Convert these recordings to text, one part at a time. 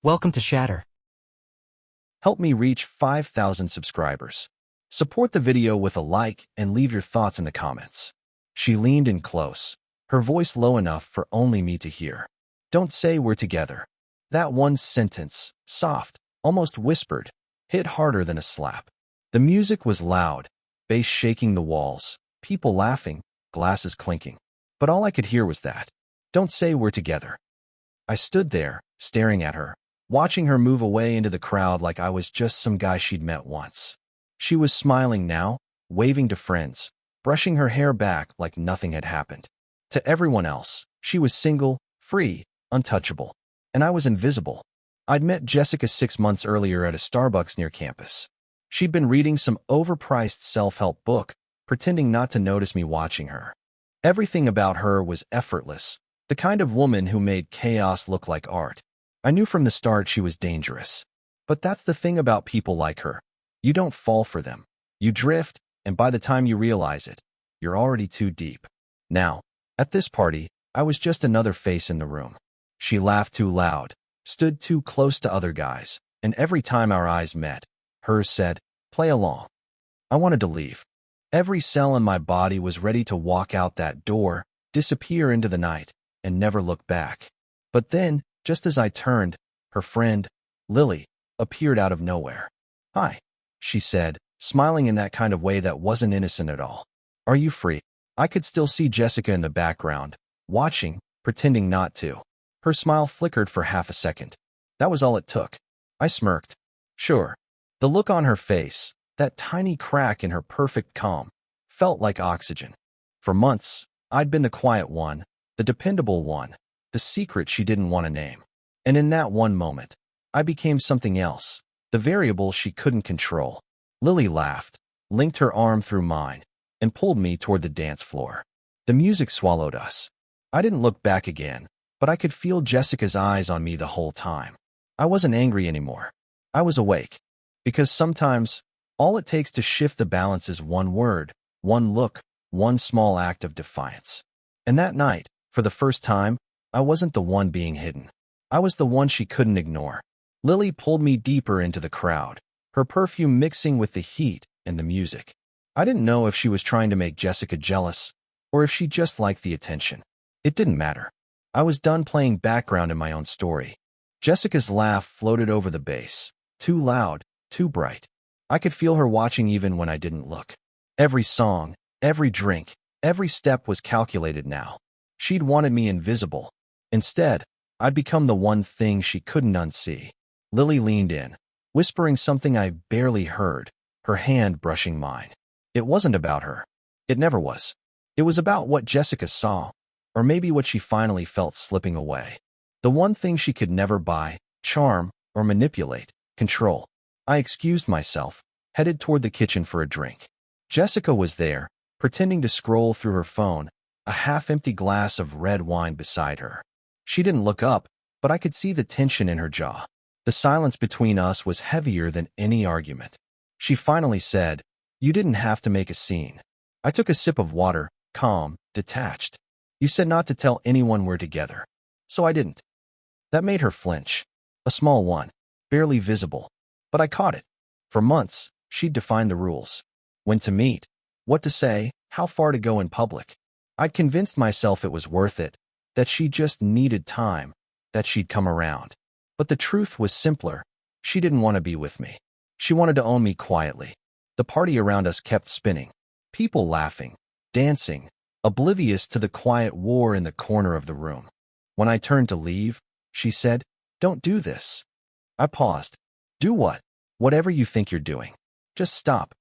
Welcome to Shatter. Help me reach 5,000 subscribers. Support the video with a like and leave your thoughts in the comments. She leaned in close, her voice low enough for only me to hear. Don't say we're together. That one sentence, soft, almost whispered, hit harder than a slap. The music was loud, bass shaking the walls, people laughing, glasses clinking. But all I could hear was that. Don't say we're together. I stood there, staring at her, watching her move away into the crowd like I was just some guy she'd met once. She was smiling now, waving to friends, brushing her hair back like nothing had happened. To everyone else, she was single, free, untouchable. And I was invisible. I'd met Jessica 6 months earlier at a Starbucks near campus. She'd been reading some overpriced self-help book, pretending not to notice me watching her. Everything about her was effortless, the kind of woman who made chaos look like art. I knew from the start she was dangerous. But that's the thing about people like her. You don't fall for them. You drift, and by the time you realize it, you're already too deep. Now, at this party, I was just another face in the room. She laughed too loud, stood too close to other guys, and every time our eyes met, hers said, "Play along." I wanted to leave. Every cell in my body was ready to walk out that door, disappear into the night, and never look back. But then, just as I turned, her friend, Lily, appeared out of nowhere. "Hi," she said, smiling in that kind of way that wasn't innocent at all. "Are you free?" I could still see Jessica in the background, watching, pretending not to. Her smile flickered for half a second. That was all it took. I smirked. Sure. The look on her face, that tiny crack in her perfect calm, felt like oxygen. For months, I'd been the quiet one, the dependable one, the secret she didn't want to name. And in that one moment, I became something else, the variable she couldn't control. Lily laughed, linked her arm through mine, and pulled me toward the dance floor. The music swallowed us. I didn't look back again, but I could feel Jessica's eyes on me the whole time. I wasn't angry anymore. I was awake. Because sometimes, all it takes to shift the balance is one word, one look, one small act of defiance. And that night, for the first time, I wasn't the one being hidden. I was the one she couldn't ignore. Lily pulled me deeper into the crowd, her perfume mixing with the heat and the music. I didn't know if she was trying to make Jessica jealous, or if she just liked the attention. It didn't matter. I was done playing background in my own story. Jessica's laugh floated over the bass, too loud, too bright. I could feel her watching even when I didn't look. Every song, every drink, every step was calculated now. She'd wanted me invisible. Instead, I'd become the one thing she couldn't unsee. Lily leaned in, whispering something I barely heard, her hand brushing mine. It wasn't about her. It never was. It was about what Jessica saw, or maybe what she finally felt slipping away. The one thing she could never buy, charm, or manipulate, control. I excused myself, headed toward the kitchen for a drink. Jessica was there, pretending to scroll through her phone, a half-empty glass of red wine beside her. She didn't look up, but I could see the tension in her jaw. The silence between us was heavier than any argument. She finally said, "You didn't have to make a scene." I took a sip of water, calm, detached. "You said not to tell anyone we're together. So I didn't." That made her flinch. A small one, barely visible. But I caught it. For months, she'd defined the rules. When to meet, what to say, how far to go in public. I'd convinced myself it was worth it, that she just needed time, that she'd come around. But the truth was simpler. She didn't want to be with me. She wanted to own me quietly. The party around us kept spinning. People laughing, dancing, oblivious to the quiet war in the corner of the room. When I turned to leave, she said, "Don't do this." I paused. "Do what?" "Whatever you think you're doing. Just stop."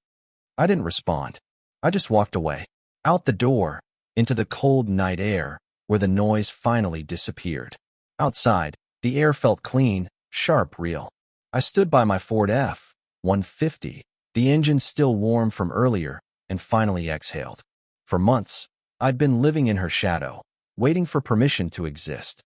I didn't respond. I just walked away. Out the door, into the cold night air, where the noise finally disappeared. Outside, the air felt clean, sharp, real. I stood by my Ford F-150, the engine still warm from earlier, and finally exhaled. For months, I'd been living in her shadow, waiting for permission to exist.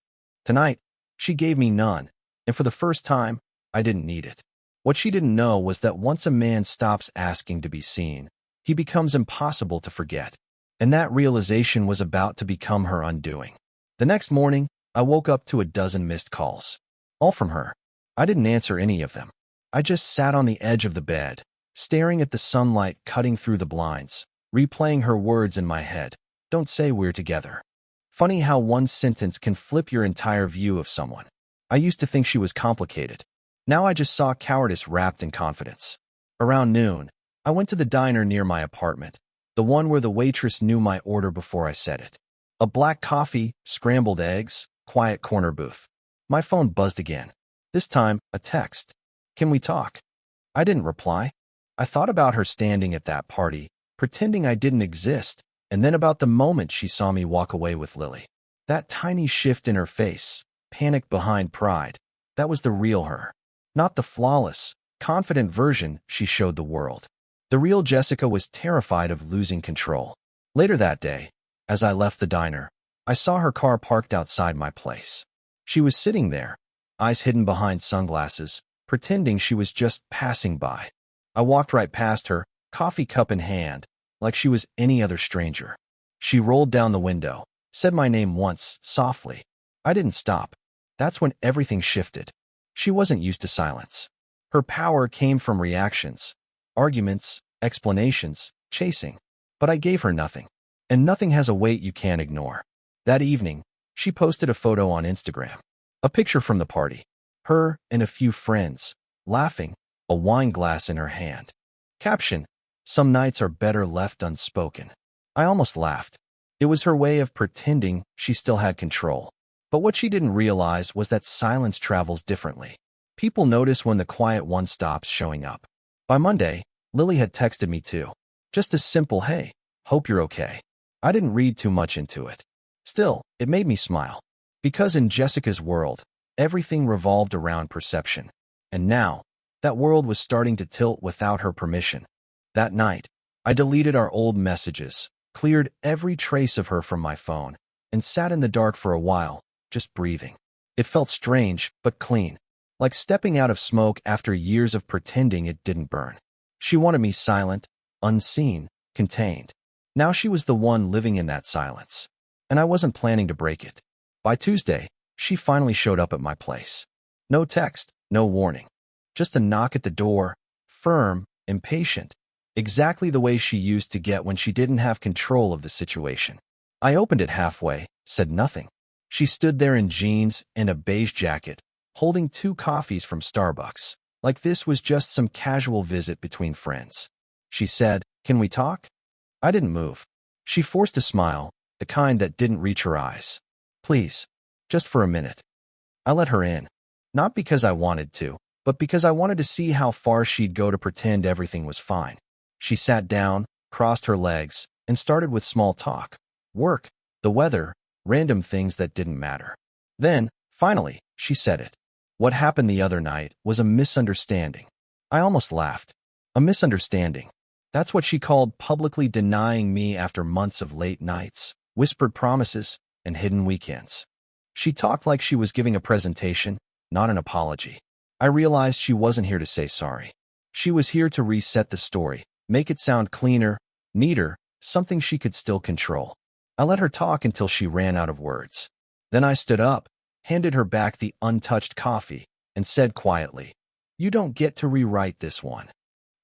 Tonight, she gave me none, and for the first time, I didn't need it. What she didn't know was that once a man stops asking to be seen, he becomes impossible to forget. And that realization was about to become her undoing. The next morning, I woke up to a dozen missed calls. All from her. I didn't answer any of them. I just sat on the edge of the bed, staring at the sunlight cutting through the blinds, replaying her words in my head. Don't say we're together. Funny how one sentence can flip your entire view of someone. I used to think she was complicated. Now I just saw cowardice wrapped in confidence. Around noon, I went to the diner near my apartment, the one where the waitress knew my order before I said it. A black coffee, scrambled eggs, quiet corner booth. My phone buzzed again. This time, a text. Can we talk? I didn't reply. I thought about her standing at that party, pretending I didn't exist, and then about the moment she saw me walk away with Lily. That tiny shift in her face, panic behind pride, that was the real her. Not the flawless, confident version she showed the world. The real Jessica was terrified of losing control. Later that day, as I left the diner, I saw her car parked outside my place. She was sitting there, eyes hidden behind sunglasses, pretending she was just passing by. I walked right past her, coffee cup in hand, like she was any other stranger. She rolled down the window, said my name once, softly. I didn't stop. That's when everything shifted. She wasn't used to silence. Her power came from reactions, arguments, explanations, chasing. But I gave her nothing. And nothing has a weight you can't ignore. That evening, she posted a photo on Instagram. A picture from the party. Her and a few friends, laughing, a wine glass in her hand. Caption: some nights are better left unspoken. I almost laughed. It was her way of pretending she still had control. But what she didn't realize was that silence travels differently. People notice when the quiet one stops showing up. By Monday, Lily had texted me too. Just a simple, hey, hope you're okay. I didn't read too much into it. Still, it made me smile. Because in Jessica's world, everything revolved around perception. And now, that world was starting to tilt without her permission. That night, I deleted our old messages, cleared every trace of her from my phone, and sat in the dark for a while, just breathing. It felt strange, but clean, like stepping out of smoke after years of pretending it didn't burn. She wanted me silent, unseen, contained. Now she was the one living in that silence, and I wasn't planning to break it. By Tuesday, she finally showed up at my place. No text, no warning. Just a knock at the door, firm, impatient, exactly the way she used to get when she didn't have control of the situation. I opened it halfway, said nothing. She stood there in jeans and a beige jacket, holding 2 coffees from Starbucks, like this was just some casual visit between friends. She said, "Can we talk?" I didn't move. She forced a smile, the kind that didn't reach her eyes. "Please, just for a minute." I let her in, not because I wanted to, but because I wanted to see how far she'd go to pretend everything was fine. She sat down, crossed her legs, and started with small talk. Work, the weather, random things that didn't matter. Then, finally, she said it. What happened the other night was a misunderstanding. I almost laughed. A misunderstanding. That's what she called publicly denying me after months of late nights, whispered promises, and hidden weekends. She talked like she was giving a presentation, not an apology. I realized she wasn't here to say sorry. She was here to reset the story, make it sound cleaner, neater, something she could still control. I let her talk until she ran out of words. Then I stood up, handed her back the untouched coffee, and said quietly, "You don't get to rewrite this one."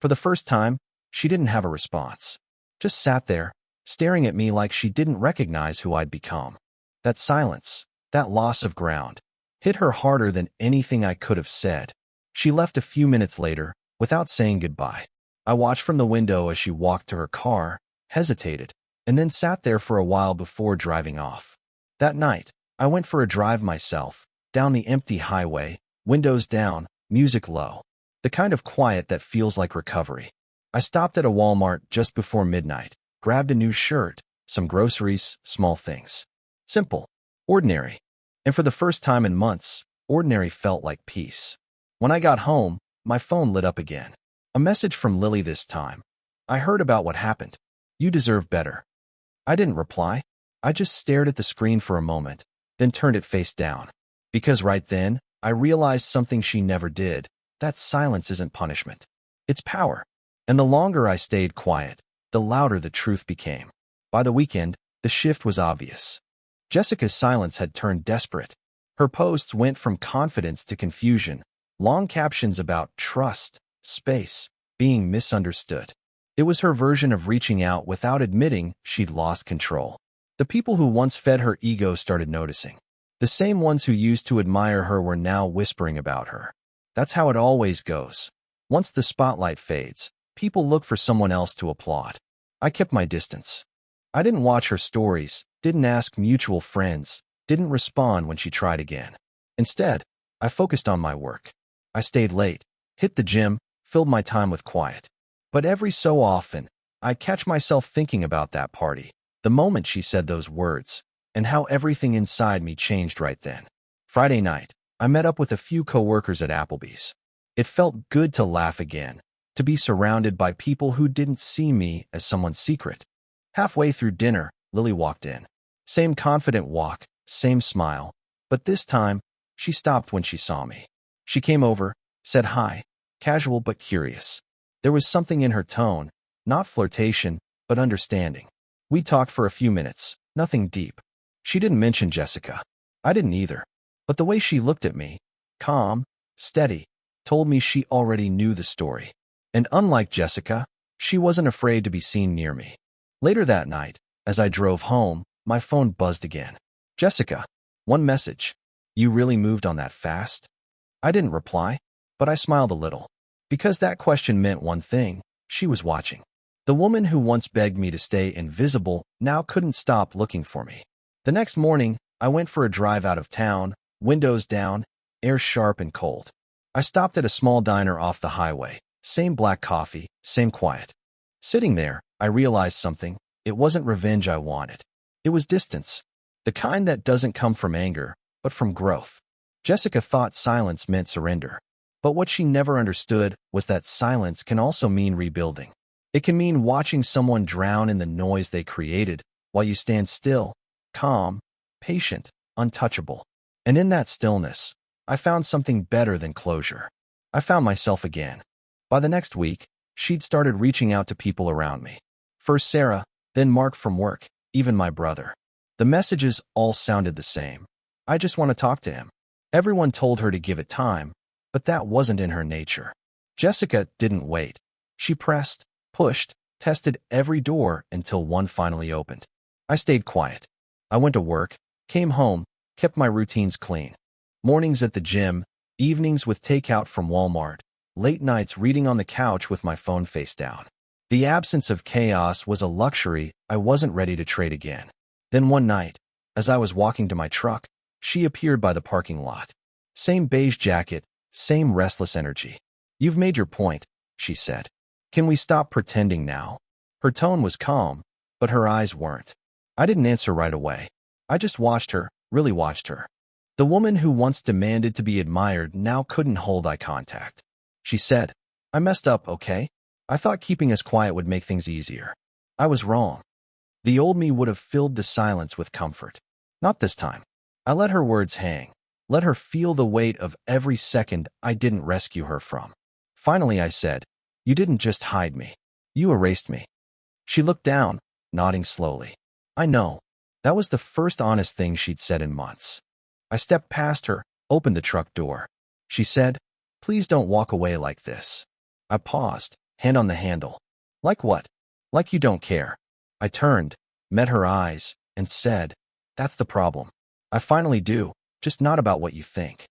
For the first time, she didn't have a response. Just sat there, staring at me like she didn't recognize who I'd become. That silence, that loss of ground, hit her harder than anything I could have said. She left a few minutes later, without saying goodbye. I watched from the window as she walked to her car, hesitated, and then sat there for a while before driving off. That night, I went for a drive myself, down the empty highway, windows down, music low. The kind of quiet that feels like recovery. I stopped at a Walmart just before midnight, grabbed a new shirt, some groceries, small things. Simple, ordinary. And for the first time in months, ordinary felt like peace. When I got home, my phone lit up again. A message from Lily this time. "I heard about what happened. You deserve better." I didn't reply. I just stared at the screen for a moment, then turned it face down. Because right then, I realized something she never did. That silence isn't punishment. It's power. And the longer I stayed quiet, the louder the truth became. By the weekend, the shift was obvious. Jessica's silence had turned desperate. Her posts went from confidence to confusion, long captions about trust, space, being misunderstood. It was her version of reaching out without admitting she'd lost control. The people who once fed her ego started noticing. The same ones who used to admire her were now whispering about her. That's how it always goes. Once the spotlight fades, people look for someone else to applaud. I kept my distance. I didn't watch her stories, didn't ask mutual friends, didn't respond when she tried again. Instead, I focused on my work. I stayed late, hit the gym, filled my time with quiet. But every so often, I'd catch myself thinking about that party, the moment she said those words, and how everything inside me changed right then. Friday night, I met up with a few coworkers at Applebee's. It felt good to laugh again, to be surrounded by people who didn't see me as someone's secret. Halfway through dinner, Lily walked in. Same confident walk, same smile, but this time, she stopped when she saw me. She came over, said hi, casual but curious. There was something in her tone, not flirtation, but understanding. We talked for a few minutes, nothing deep. She didn't mention Jessica. I didn't either. But the way she looked at me, calm, steady, told me she already knew the story. And unlike Jessica, she wasn't afraid to be seen near me. Later that night, as I drove home, my phone buzzed again. Jessica, one message. You really moved on that fast? I didn't reply, but I smiled a little. Because that question meant one thing, she was watching. The woman who once begged me to stay invisible now couldn't stop looking for me. The next morning, I went for a drive out of town, windows down, air sharp and cold. I stopped at a small diner off the highway, same black coffee, same quiet. Sitting there, I realized something. It wasn't revenge I wanted. It was distance. The kind that doesn't come from anger, but from growth. Jessica thought silence meant surrender. But what she never understood was that silence can also mean rebuilding. It can mean watching someone drown in the noise they created while you stand still, calm, patient, untouchable. And in that stillness, I found something better than closure. I found myself again. By the next week, she'd started reaching out to people around me. First Sarah, then Mark from work, even my brother. The messages all sounded the same. I just want to talk to him. Everyone told her to give it time, but that wasn't in her nature. Jessica didn't wait. She pressed, pushed, tested every door until one finally opened. I stayed quiet. I went to work, came home, kept my routines clean. Mornings at the gym, evenings with takeout from Walmart, late nights reading on the couch with my phone face down. The absence of chaos was a luxury I wasn't ready to trade again. Then one night, as I was walking to my truck, she appeared by the parking lot. Same beige jacket, same restless energy. You've made your point, she said. Can we stop pretending now? Her tone was calm, but her eyes weren't. I didn't answer right away. I just watched her, really watched her. The woman who once demanded to be admired now couldn't hold eye contact. She said, I messed up, okay? I thought keeping us quiet would make things easier. I was wrong. The old me would have filled the silence with comfort. Not this time. I let her words hang. Let her feel the weight of every second I didn't rescue her from. Finally, I said, you didn't just hide me. You erased me. She looked down, nodding slowly. I know. That was the first honest thing she'd said in months. I stepped past her, opened the truck door. She said, please don't walk away like this. I paused, hand on the handle. Like what? Like you don't care. I turned, met her eyes, and said, that's the problem. I finally do, just not about what you think.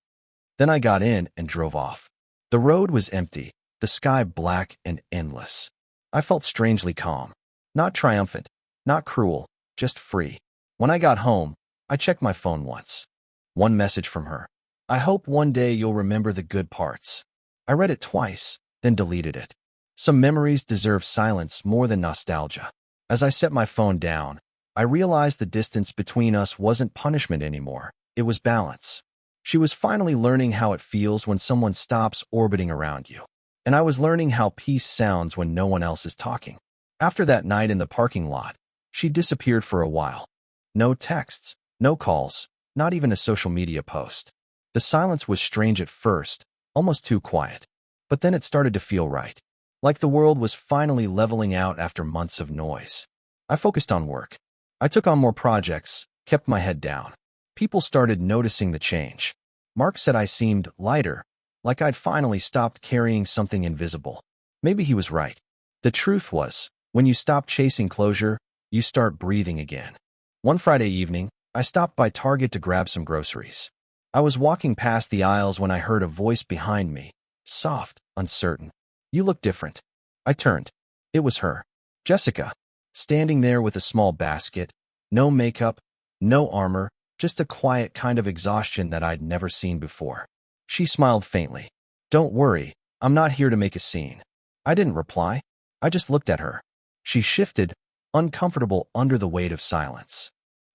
Then I got in and drove off. The road was empty, the sky black and endless. I felt strangely calm. Not triumphant, not cruel, just free. When I got home, I checked my phone once. One message from her. I hope one day you'll remember the good parts. I read it twice, then deleted it. Some memories deserve silence more than nostalgia. As I set my phone down, I realized the distance between us wasn't punishment anymore. It was balance. She was finally learning how it feels when someone stops orbiting around you. And I was learning how peace sounds when no one else is talking. After that night in the parking lot, she disappeared for a while. No texts, no calls, not even a social media post. The silence was strange at first, almost too quiet. But then it started to feel right. Like the world was finally leveling out after months of noise. I focused on work. I took on more projects, kept my head down. People started noticing the change. Mark said I seemed lighter, like I'd finally stopped carrying something invisible. Maybe he was right. The truth was, when you stop chasing closure, you start breathing again. One Friday evening, I stopped by Target to grab some groceries. I was walking past the aisles when I heard a voice behind me, soft, uncertain. "You look different." I turned. It was her, Jessica, standing there with a small basket, no makeup, no armor, just a quiet kind of exhaustion that I'd never seen before. She smiled faintly. "Don't worry, I'm not here to make a scene." I didn't reply. I just looked at her. She shifted, uncomfortable under the weight of silence.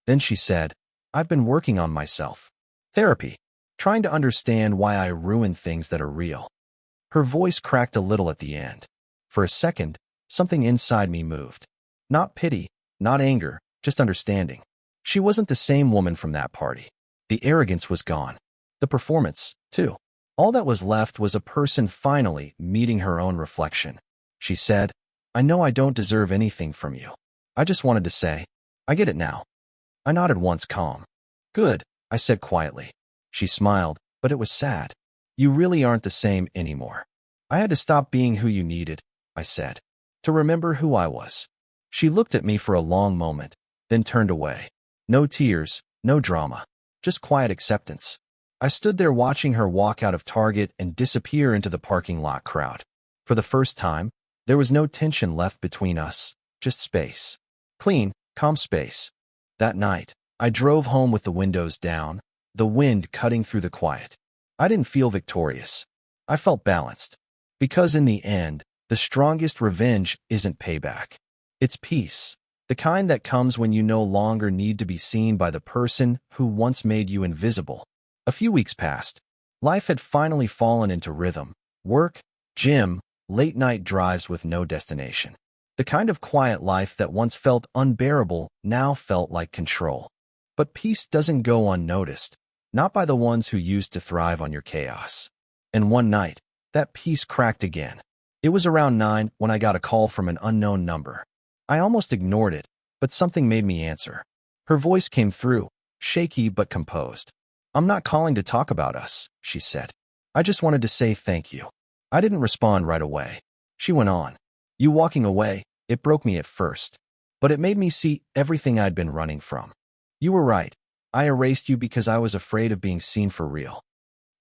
Then she said, "I've been working on myself. Therapy. Trying to understand why I ruin things that are real." Her voice cracked a little at the end. For a second, something inside me moved. Not pity, not anger, just understanding. She wasn't the same woman from that party. The arrogance was gone. The performance, too. All that was left was a person finally meeting her own reflection. She said, "I know I don't deserve anything from you. I just wanted to say, I get it now." I nodded once, calm. "Good," I said quietly. She smiled, but it was sad. "You really aren't the same anymore." "I had to stop being who you needed," I said, "to remember who I was." She looked at me for a long moment, then turned away. No tears, no drama, just quiet acceptance. I stood there watching her walk out of Target and disappear into the parking lot crowd. For the first time, there was no tension left between us, just space. Clean, calm space. That night, I drove home with the windows down, the wind cutting through the quiet. I didn't feel victorious. I felt balanced. Because in the end, the strongest revenge isn't payback. It's peace. The kind that comes when you no longer need to be seen by the person who once made you invisible. A few weeks passed. Life had finally fallen into rhythm. Work, gym, late-night drives with no destination. The kind of quiet life that once felt unbearable now felt like control. But peace doesn't go unnoticed, not by the ones who used to thrive on your chaos. And one night, that peace cracked again. It was around 9 when I got a call from an unknown number. I almost ignored it, but something made me answer. Her voice came through, shaky but composed. "I'm not calling to talk about us," she said. "I just wanted to say thank you." I didn't respond right away. She went on. "You walking away, it broke me at first, but it made me see everything I'd been running from. You were right. I erased you because I was afraid of being seen for real."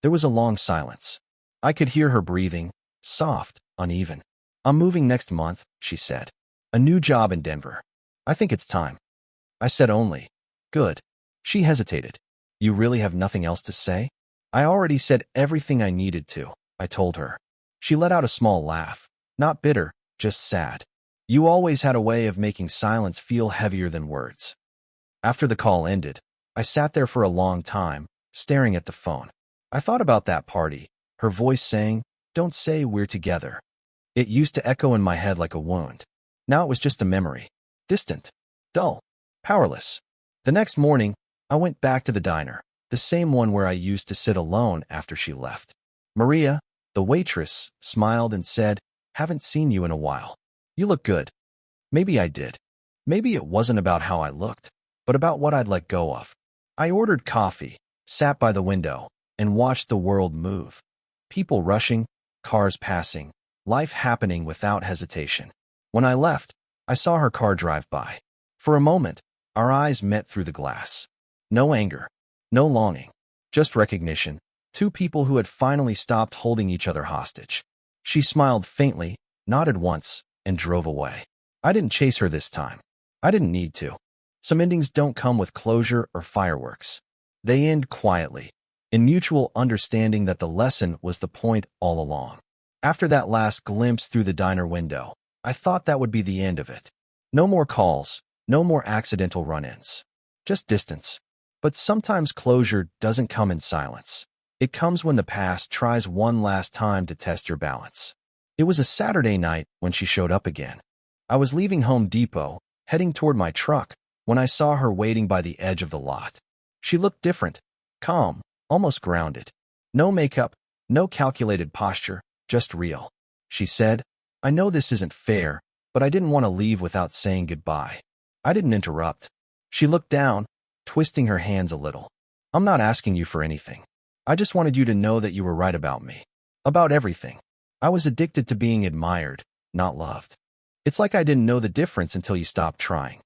There was a long silence. I could hear her breathing, soft, uneven. "I'm moving next month," she said. "A new job in Denver. I think it's time." I said only, "Good." She hesitated. "You really have nothing else to say?" "I already said everything I needed to," I told her. She let out a small laugh. Not bitter, just sad. "You always had a way of making silence feel heavier than words." After the call ended, I sat there for a long time, staring at the phone. I thought about that party, her voice saying, "Don't say we're together." It used to echo in my head like a wound. Now it was just a memory. Distant, dull, powerless. The next morning, I went back to the diner, the same one where I used to sit alone after she left. Maria, the waitress, smiled and said, "Haven't seen you in a while. You look good." Maybe I did. Maybe it wasn't about how I looked, but about what I'd let go of. I ordered coffee, sat by the window, and watched the world move. People rushing, cars passing, life happening without hesitation. When I left, I saw her car drive by. For a moment, our eyes met through the glass. No anger, no longing, just recognition. Two people who had finally stopped holding each other hostage. She smiled faintly, nodded once, and drove away. I didn't chase her this time. I didn't need to. Some endings don't come with closure or fireworks. They end quietly, in mutual understanding that the lesson was the point all along. After that last glimpse through the diner window, I thought that would be the end of it. No more calls, no more accidental run-ins. Just distance. But sometimes closure doesn't come in silence. It comes when the past tries one last time to test your balance. It was a Saturday night when she showed up again. I was leaving Home Depot, heading toward my truck, when I saw her waiting by the edge of the lot. She looked different, calm, almost grounded. No makeup, no calculated posture, just real. She said, "I know this isn't fair, but I didn't want to leave without saying goodbye." I didn't interrupt. She looked down, twisting her hands a little. "I'm not asking you for anything. I just wanted you to know that you were right about me." About everything. I was addicted to being admired, not loved. It's like I didn't know the difference until you stopped trying.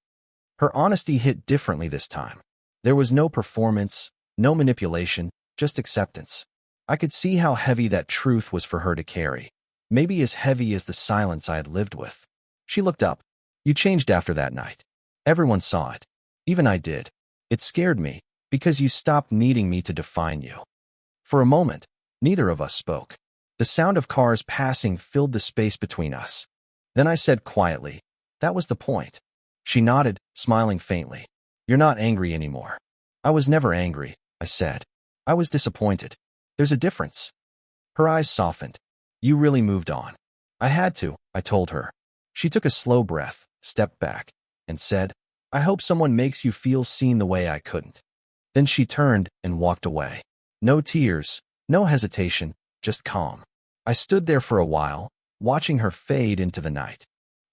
Her honesty hit differently this time. There was no performance, no manipulation, just acceptance. I could see how heavy that truth was for her to carry. Maybe as heavy as the silence I had lived with. She looked up. You changed after that night. Everyone saw it. Even I did. It scared me, because you stopped needing me to define you. For a moment, neither of us spoke. The sound of cars passing filled the space between us. Then I said quietly, that was the point. She nodded, smiling faintly. You're not angry anymore. I was never angry, I said. I was disappointed. There's a difference. Her eyes softened. You really moved on. I had to, I told her. She took a slow breath, stepped back, and said, I hope someone makes you feel seen the way I couldn't. Then she turned and walked away. No tears, no hesitation, just calm. I stood there for a while, watching her fade into the night.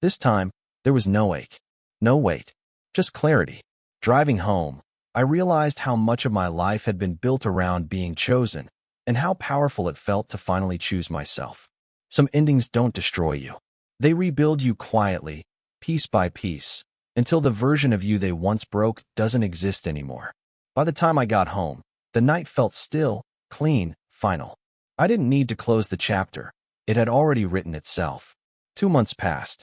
This time, there was no ache, no weight, just clarity. Driving home, I realized how much of my life had been built around being chosen, and how powerful it felt to finally choose myself. Some endings don't destroy you. They rebuild you quietly, piece by piece, until the version of you they once broke doesn't exist anymore. By the time I got home, the night felt still, clean, final. I didn't need to close the chapter. It had already written itself. 2 months passed.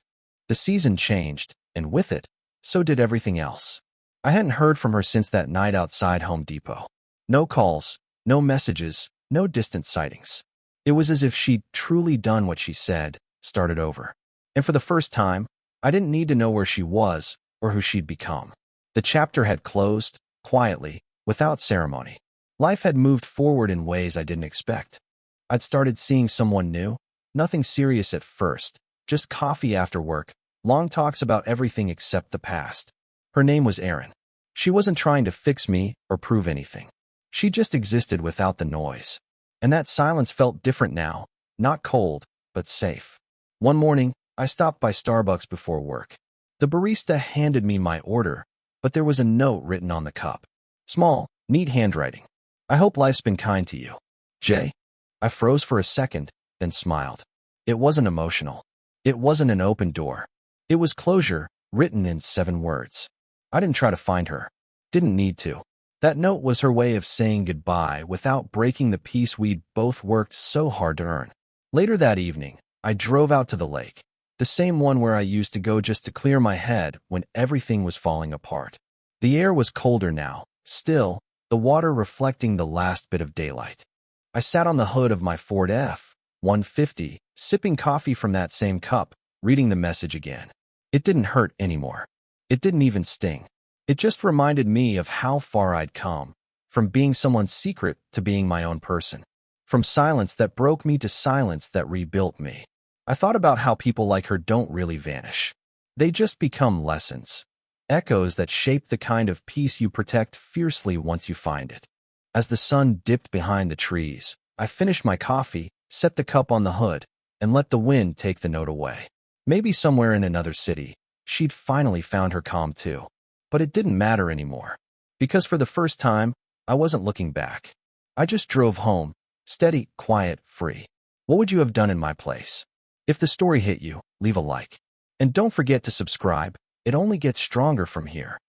The season changed, and with it, so did everything else. I hadn't heard from her since that night outside Home Depot. No calls, no messages, no distant sightings. It was as if she'd truly done what she said, started over. And for the first time, I didn't need to know where she was or who she'd become. The chapter had closed, quietly, without ceremony. Life had moved forward in ways I didn't expect. I'd started seeing someone new, nothing serious at first, just coffee after work, long talks about everything except the past. Her name was Erin. She wasn't trying to fix me or prove anything. She just existed without the noise. And that silence felt different now, not cold, but safe. One morning, I stopped by Starbucks before work. The barista handed me my order, but there was a note written on the cup. Small, neat handwriting. I hope life's been kind to you. Jay. I froze for a second, then smiled. It wasn't emotional. It wasn't an open door. It was closure, written in 7 words. I didn't try to find her. Didn't need to. That note was her way of saying goodbye without breaking the peace we'd both worked so hard to earn. Later that evening, I drove out to the lake, the same one where I used to go just to clear my head when everything was falling apart. The air was colder now, still, the water reflecting the last bit of daylight. I sat on the hood of my Ford F-150, sipping coffee from that same cup, reading the message again. It didn't hurt anymore. It didn't even sting. It just reminded me of how far I'd come, from being someone's secret to being my own person, from silence that broke me to silence that rebuilt me. I thought about how people like her don't really vanish. They just become lessons, echoes that shape the kind of peace you protect fiercely once you find it. As the sun dipped behind the trees, I finished my coffee, set the cup on the hood, and let the wind take the note away. Maybe somewhere in another city, she'd finally found her calm too. But it didn't matter anymore, because for the first time, I wasn't looking back. I just drove home, steady, quiet, free. What would you have done in my place? If the story hit you, leave a like. And don't forget to subscribe. It only gets stronger from here.